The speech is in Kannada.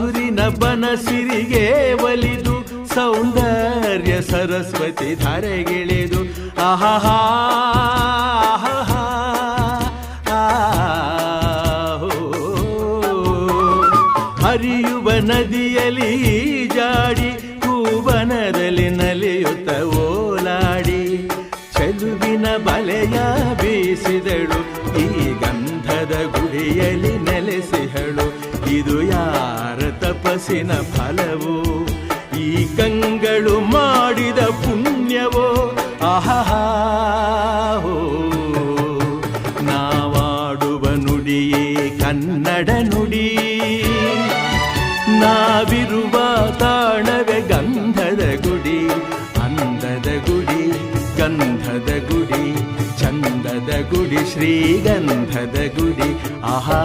ಹಸುರಿನ ಬನಸಿರಿಗೆ ಒಲಿದು ಸೌಂದರ್ಯ ಸರಸ್ವತಿ ಧಾರೆಗಿಳಿದು ಆಹಾ ಹರಿಯುವ ನದಿಯಲ್ಲಿ ಜಾಡಿ ಹೂವನದಲ್ಲಿ ನಲಿಯುತ್ತ ಓಲಾಡಿ ಚೆಲುವಿನ ಬಲೆಯ ಬೀಸಿದಳು ಈ ಗಂಧದ ಗುಡಿಯಲ್ಲಿ ನೆಲೆಸಿಹಳು ಇದು ಯಾರ ತಪಸ್ಸಿನ ಫಲವೋ ಈ ಕಂಗಳು ಮಾಡಿದ ಪುಣ್ಯವೋ ಆಹಾ ನಾವಾಡುವ ನುಡಿಯೇ ಕನ್ನಡ ನುಡಿ ನಾವಿರುವ ತಾಣವೇ ಗಂಧದ ಗುಡಿ ಅಂದದ ಗುಡಿ ಗಂಧದ ಗುಡಿ ಚಂದದ ಗುಡಿ ಶ್ರೀಗಂಧದ ಗುಡಿ ಆಹಾ